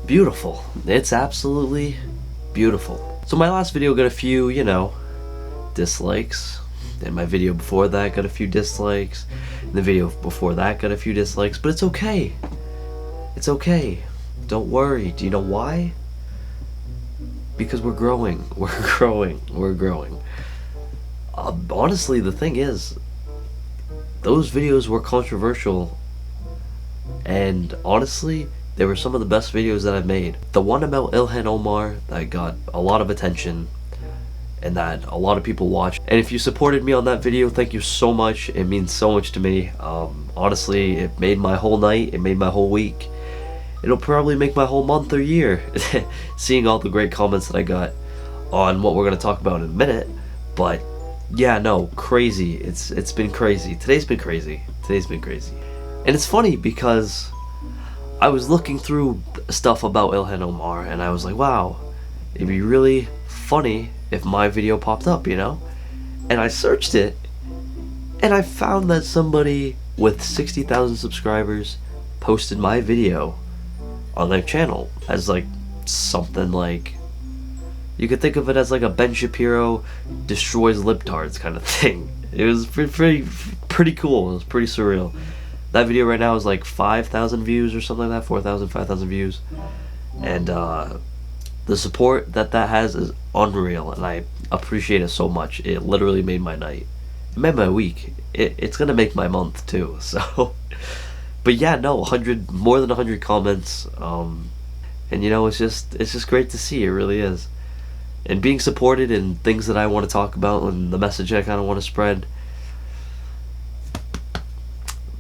Beautiful. It's absolutely beautiful. So my last video got a few, dislikes. And my video before that got a few dislikes. And the video before that got a few dislikes. But it's okay. It's okay. Don't worry. Do you know why? Because we're growing. We're growing. We're growing. Honestly, the thing is, those videos were controversial. And honestly, they were some of the best videos that I've made. The one about Ilhan Omar that got a lot of attention and that a lot of people watched. And if you supported me on that video, thank you so much. It means so much to me. Honestly, it made my whole night. It made my whole week. It'll probably make my whole month or year. Seeing all the great comments that I got on what we're going to talk about in a minute. But yeah, no, crazy. It's been crazy. Today's been crazy. Today's been crazy. And it's funny because I was looking through stuff about Ilhan Omar and I was like, wow, it'd be really funny if my video popped up, And I searched it and I found that somebody with 60,000 subscribers posted my video on their channel as like something like, you could think of it as like a Ben Shapiro destroys libtards kind of thing. It was pretty cool. It was pretty surreal. That video right now is like 5,000 views or something like that, 4,000, 5,000 views. And the support that has is unreal, and I appreciate it so much. It literally made my night. It made my week. It's gonna make my month too, so. But yeah, no, more than 100 comments. And it's just great to see. It really is. And being supported in things that I want to talk about and the message I kind of want to spread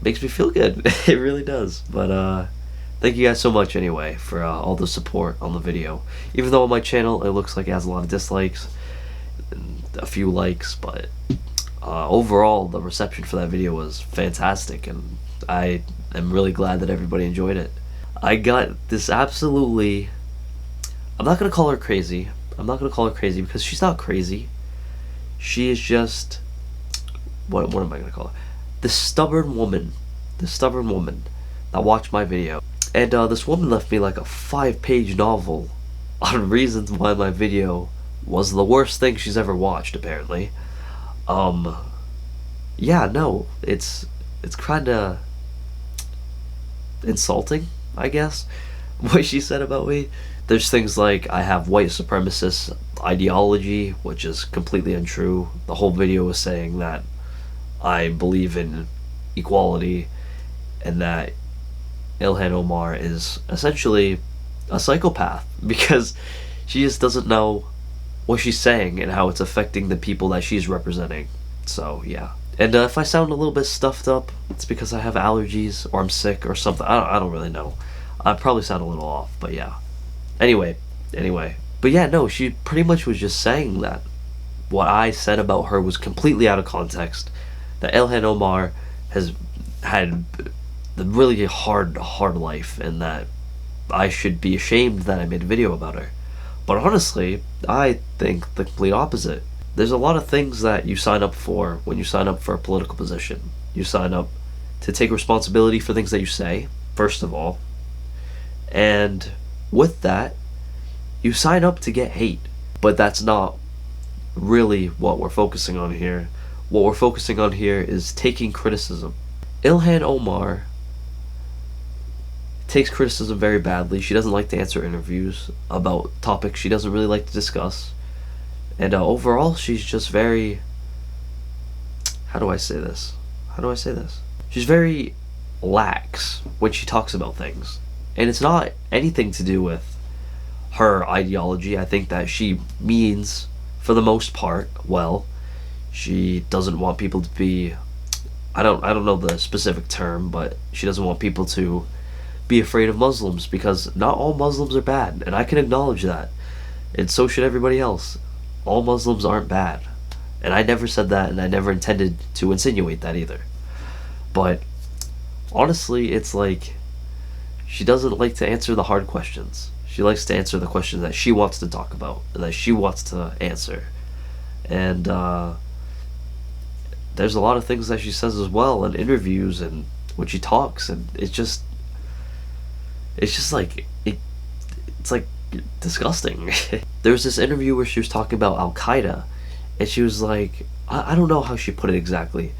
makes me feel good. It really does. But thank you guys so much anyway for all the support on the video. Even though on my channel it looks like it has a lot of dislikes and a few likes, but overall the reception for that video was fantastic, and I am really glad that everybody enjoyed it. I got this absolutely, I'm not gonna call her crazy. I'm not gonna call her crazy because she's not crazy. She is just, what am I gonna call her? This stubborn woman that watched my video. And this woman left me like a 5-page novel on reasons why my video was the worst thing she's ever watched, apparently. Yeah, no, it's kinda insulting, I guess, what she said about me. There's things like I have white supremacist ideology, which is completely untrue. The whole video was saying that I believe in equality and that Ilhan Omar is essentially a psychopath because she just doesn't know what she's saying and how it's affecting the people that she's representing. So yeah. And if I sound a little bit stuffed up, it's because I have allergies or I'm sick or something. I don't really know. I probably sound a little off, but yeah. Anyway. But yeah, no, she pretty much was just saying that what I said about her was completely out of context. That Ilhan Omar has had the really hard life, and that I should be ashamed that I made a video about her. But honestly, I think the complete opposite. There's a lot of things that you sign up for when you sign up for a political position. You sign up to take responsibility for things that you say, first of all. And with that, you sign up to get hate. But that's not really what we're focusing on here. What we're focusing on here is taking criticism. Ilhan Omar takes criticism very badly. She doesn't like to answer interviews about topics she doesn't really like to discuss. And overall, she's just very... How do I say this? She's very lax when she talks about things. And it's not anything to do with her ideology. I think that she means, for the most part, well. She doesn't want people to be, I don't know the specific term, but she doesn't want people to be afraid of Muslims, because not all Muslims are bad, and I can acknowledge that. And so should everybody else. All Muslims aren't bad. And I never said that, and I never intended to insinuate that either. But honestly, it's like she doesn't like to answer the hard questions. She likes to answer the questions that she wants to talk about and that she wants to answer. And there's a lot of things that she says as well in interviews and when she talks, and it's It's just like it's like disgusting. There was this interview where she was talking about Al Qaeda, and she was like, I don't know how she put it exactly,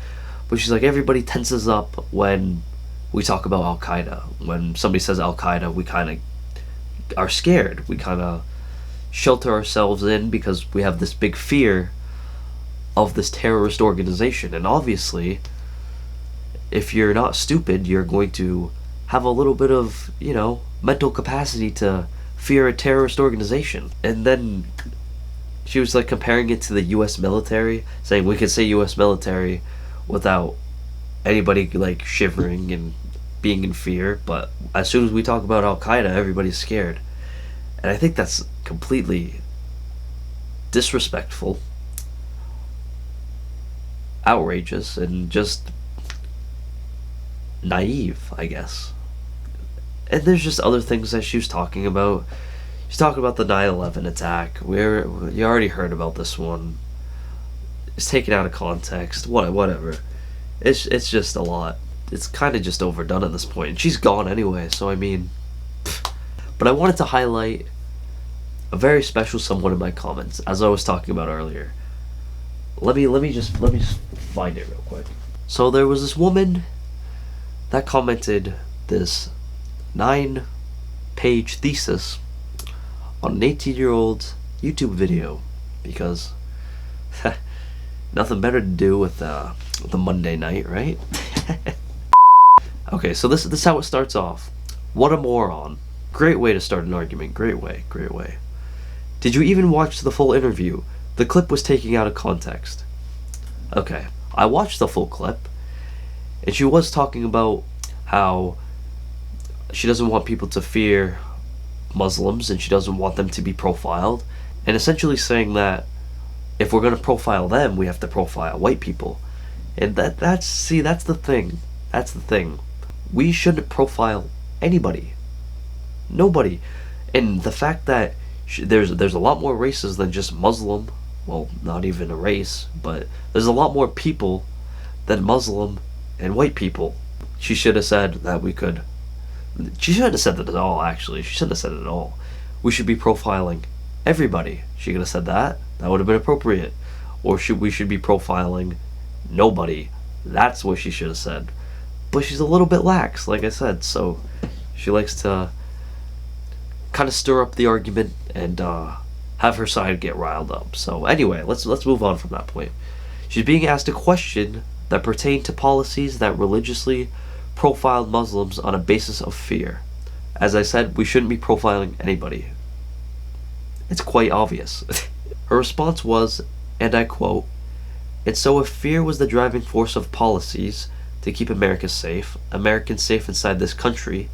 but she's like, everybody tenses up when we talk about Al Qaeda. When somebody says Al Qaeda, we kind of are scared. We kind of shelter ourselves in because we have this big fear of this terrorist organization. And obviously, if you're not stupid, you're going to have a little bit of, mental capacity to fear a terrorist organization. And then she was like comparing it to the US military, saying we could say US military without anybody like shivering and being in fear, but as soon as we talk about Al Qaeda, everybody's scared. And I think that's completely disrespectful, outrageous, and just naive, I guess. And there's just other things that she was talking about. She's talking about the 9/11 attack. You already heard about this one. It's taken out of context. Whatever. It's just a lot. It's kind of just overdone at this point. And she's gone anyway, so I mean. But I wanted to highlight a very special someone in my comments, as I was talking about earlier. Let me just find it real quick. So there was this woman that commented this 9-page thesis on an 18-year-old's YouTube video, because nothing better to do with the Monday night, right? Okay, so this is how it starts off. What a moron. Great way to start an argument. Great way. Did you even watch the full interview? The clip was taken out of context. Okay, I watched the full clip, and she was talking about how she doesn't want people to fear Muslims, and she doesn't want them to be profiled, and essentially saying that if we're going to profile them, we have to profile white people. And that's the thing. We shouldn't profile anybody. Nobody. And the fact that there's a lot more races than just Muslim, well, not even a race, but there's a lot more people than Muslim and white people. She should have said that she shouldn't have said that at all, actually. She shouldn't have said it at all. We should be profiling everybody. She could have said that. That would have been appropriate. Or we should be profiling nobody. That's what she should have said. But she's a little bit lax, like I said, so she likes to kind of stir up the argument and have her side get riled up. So anyway, let's move on from that point. She's being asked a question that pertained to policies that religiously profiled Muslims on a basis of fear. As I said, we shouldn't be profiling anybody. It's quite obvious. Her response was, and I quote, "And so if fear was the driving force of policies to keep Americans safe inside this country,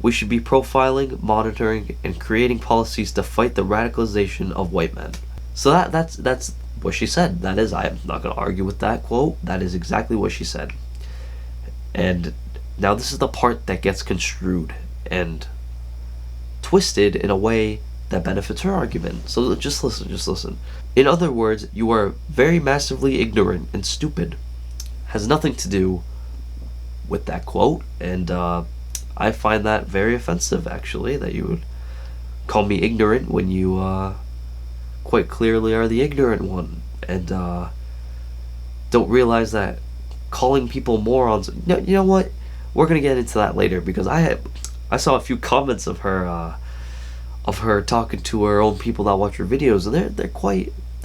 we should be profiling, monitoring, and creating policies to fight the radicalization of white men." So that's what she said. That is, I'm not going to argue with that quote. That is exactly what she said. And now this is the part that gets construed and twisted in a way that benefits her argument. So just listen. In other words, you are very massively ignorant and stupid. Has nothing to do with that quote, and I find that very offensive, actually, that you would call me ignorant when you quite clearly are the ignorant one, and don't realize that calling people morons. You know what? We're gonna get into that later, because I saw a few comments of her talking to her own people that watch her videos, and they're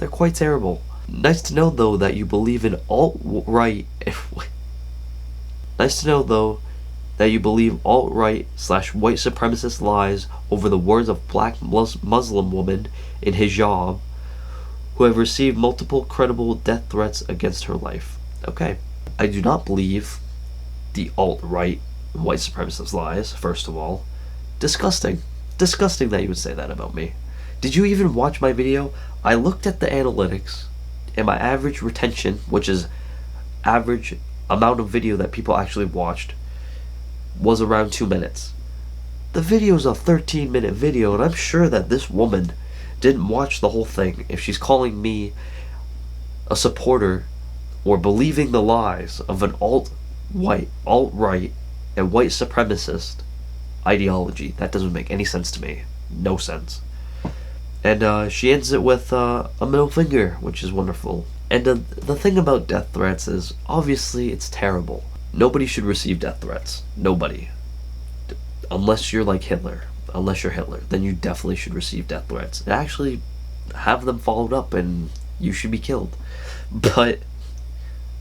quite terrible. Nice to know though that you believe in alt-right. Nice to know though that you believe alt-right / white supremacist lies over the words of black Muslim woman in hijab who have received multiple credible death threats against her life. Okay. I do not believe the alt-right white supremacist lies, first of all. Disgusting. Disgusting that you would say that about me. Did you even watch my video? I looked at the analytics, and my average retention, which is average amount of video that people actually watched, was around 2 minutes. The video is a 13-minute video, and I'm sure that this woman didn't watch the whole thing if she's calling me a supporter or believing the lies of an alt-right, and white supremacist ideology. That doesn't make any sense to me. No sense. And she ends it with a middle finger, which is wonderful. And the thing about death threats is, obviously, it's terrible. Nobody should receive death threats. Nobody. Unless you're like Hitler. Unless you're Hitler. Then you definitely should receive death threats. And actually have them followed up and you should be killed. But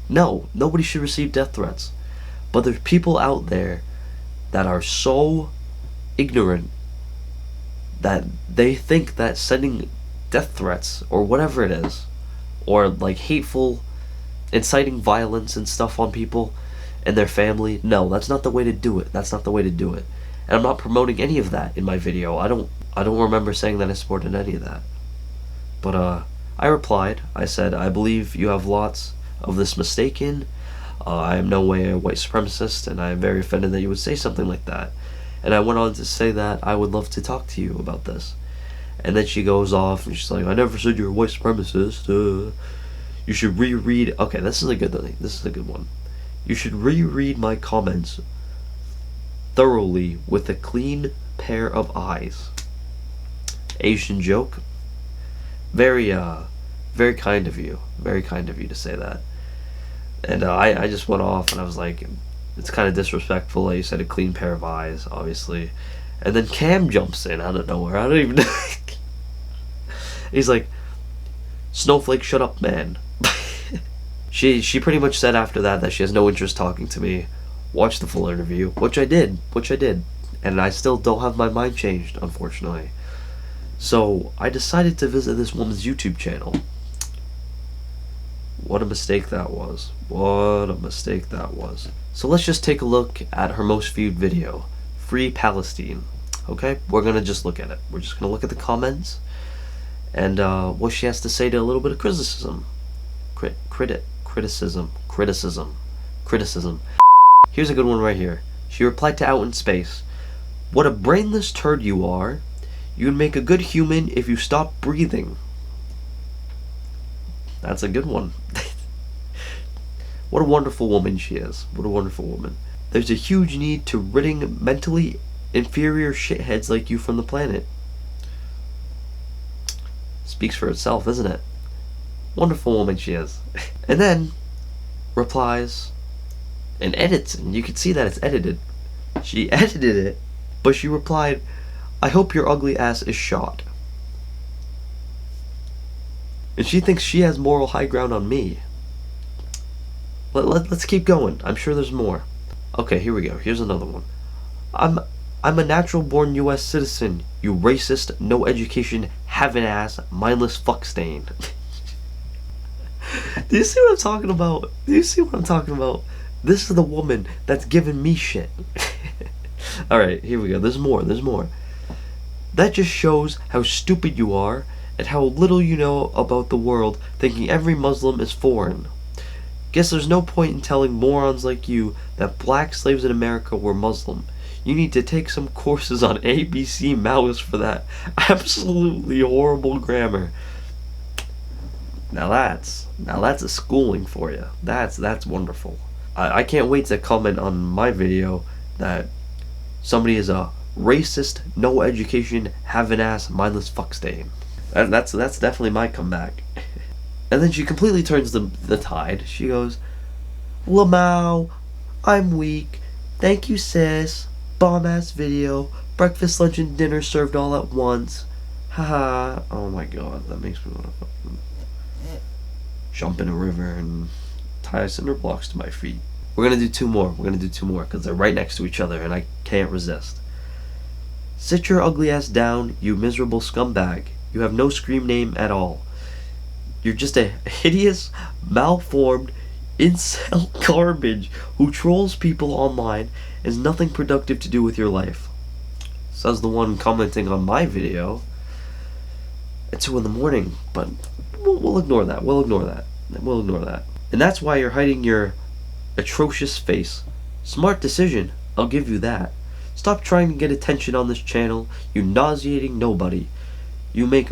no, nobody should receive death threats. But there's people out there that are so ignorant that they think that sending death threats or whatever it is, or like hateful, inciting violence and stuff on people and their family, no, that's not the way to do it. That's not the way to do it. And I'm not promoting any of that in my video. I don't remember saying that I supported any of that. But I replied. I said, I believe you have lots of this mistaken. I am no way a white supremacist, and I am very offended that you would say something like that. And I went on to say that I would love to talk to you about this. And then she goes off and she's like, I never said you're a white supremacist. You should reread. Okay, this is a good thing. This is a good one. You should reread my comments thoroughly with a clean pair of eyes. Asian joke. Very kind of you. Very kind of you to say that. And I just went off and I was like, it's kind of disrespectful that you said a clean pair of eyes, obviously. And then Cam jumps in out of nowhere. I don't even know. He's like, Snowflake, shut up, man. She pretty much said after that she has no interest talking to me. Watch the full interview, which I did. And I still don't have my mind changed, unfortunately. So I decided to visit this woman's YouTube channel. What a mistake that was. What a mistake that was. So let's just take a look at her most viewed video. Free Palestine. Okay? We're gonna just look at it. We're just gonna look at the comments and what she has to say to a little bit of criticism. Criticism. Here's a good one right here. She replied to Out in Space. What a brainless turd you are. You'd make a good human if you stopped breathing. That's a good one. What a wonderful woman she is. What a wonderful woman. There's a huge need to ridding mentally inferior shitheads like you from the planet. Speaks for itself, isn't it? Wonderful woman she is. And then replies and edits, and you can see that it's edited. She edited it, but she replied, I hope your ugly ass is shot. And she thinks she has moral high ground on me. Let's keep going. I'm sure there's more. Okay, here we go. Here's another one. I'm a natural born US citizen, you racist, no education, having ass, mindless fuck stain. Do you see what I'm talking about? This is the woman that's giving me shit. Alright, here we go. There's more. That just shows how stupid you are and how little you know about the world, thinking every Muslim is foreign. Guess there's no point in telling morons like you that black slaves in America were Muslim. You need to take some courses on ABC Mouse for that absolutely horrible grammar. Now that's a schooling for you. That's wonderful. I can't wait to comment on my video that somebody is a racist, no education, having ass, mindless fuck stain. That's definitely my comeback. And then she completely turns the tide. She goes, Lamau, I'm weak. Thank you, sis. Bomb ass video. Breakfast, lunch, and dinner served all at once. Haha. Oh my god, that makes me want to fucking jump in a river and tie cinder blocks to my feet. We're gonna do two more because they're right next to each other and I can't resist. Sit your ugly ass down, you miserable scumbag. You have no scream name at all. You're just a hideous, malformed, incel garbage who trolls people online and has nothing productive to do with your life. Says the one commenting on my video at 2 in the morning, but we'll ignore that. We'll ignore that. And that's why you're hiding your atrocious face. Smart decision, I'll give you that. Stop trying to get attention on this channel, you nauseating nobody. You make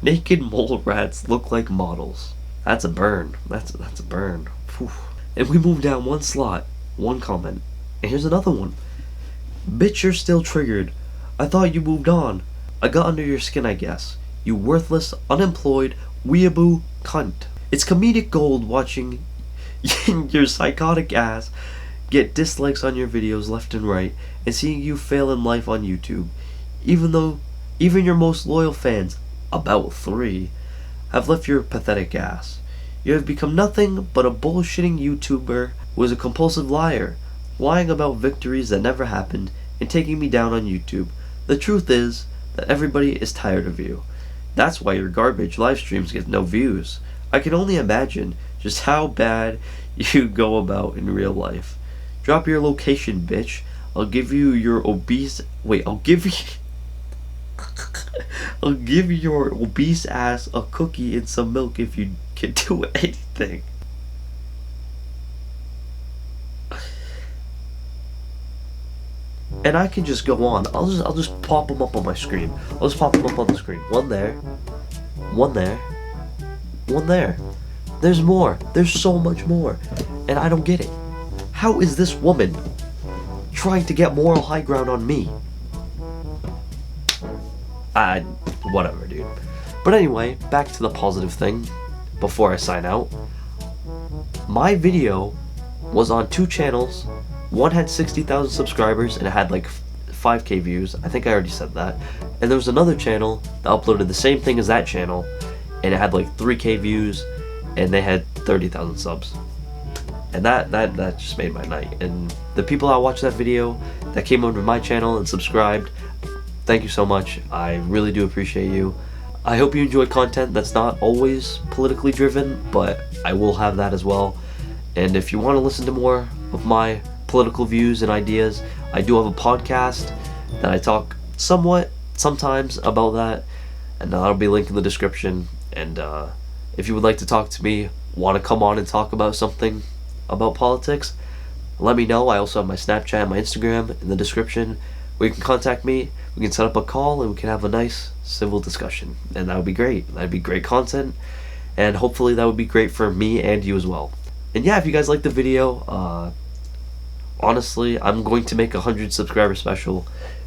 naked mole rats look like models. That's a burn. That's a burn. Whew. And we move down one slot, one comment. And here's another one. Bitch, you're still triggered. I thought you moved on. I got under your skin, I guess. You worthless, unemployed, weeaboo cunt. It's comedic gold watching your psychotic ass get dislikes on your videos left and right, and seeing you fail in life on YouTube. Even your most loyal fans, about 3, have left your pathetic ass. You have become nothing but a bullshitting YouTuber who is a compulsive liar, lying about victories that never happened, and taking me down on YouTube. The truth is that everybody is tired of you. That's why your garbage live streams get no views. I can only imagine just how bad you go about in real life. Drop your location, bitch. I'll give you your obese... Wait, I'll give you... I'll give your obese ass a cookie and some milk if you can do anything. And I can just go on. I'll just pop them up on my screen. I'll just pop them up on the screen. One there. One there. One there. There's more. There's so much more. And I don't get it. How is this woman trying to get moral high ground on me? Whatever, dude. But anyway, back to the positive thing before I sign out. My video was on 2 channels. One had 60,000 subscribers and it had like 5k views. I think I already said that. And there was another channel that uploaded the same thing as that channel and it had like 3k views and they had 30,000 subs. And that just made my night. And the people that watched that video that came over to my channel and subscribed, thank you so much. I really do appreciate you. I hope you enjoy content that's not always politically driven, but I will have that as well. And if you want to listen to more of my political views and ideas, I do have a podcast that I talk sometimes about that, and that'll be linked in the description. And if you would like to talk to me, want to come on and talk about something about politics, let me know. I also have my Snapchat and my Instagram in the description where you can contact me. We can set up a call and we can have a nice civil discussion, and that would be great. That'd be great content, and hopefully that would be great for me and you as well. And yeah, if you guys like the video, honestly, I'm going to make a 100 subscriber special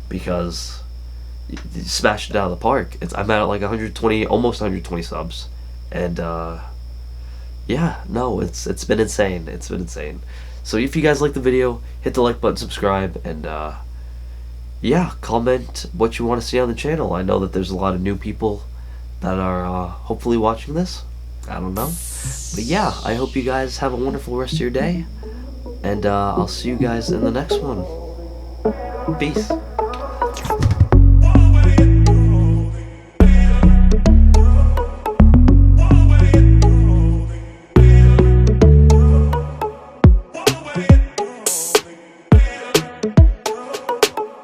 because you smashed it out of the park. I'm at like 120, almost 120 subs, and yeah, no, it's been insane. It's been insane. So if you guys like the video, hit the like button, subscribe, and yeah, comment what you want to see on the channel. I know that there's a lot of new people that are hopefully watching this. I don't know. But yeah, I hope you guys have a wonderful rest of your day. And I'll see you guys in the next one. Peace.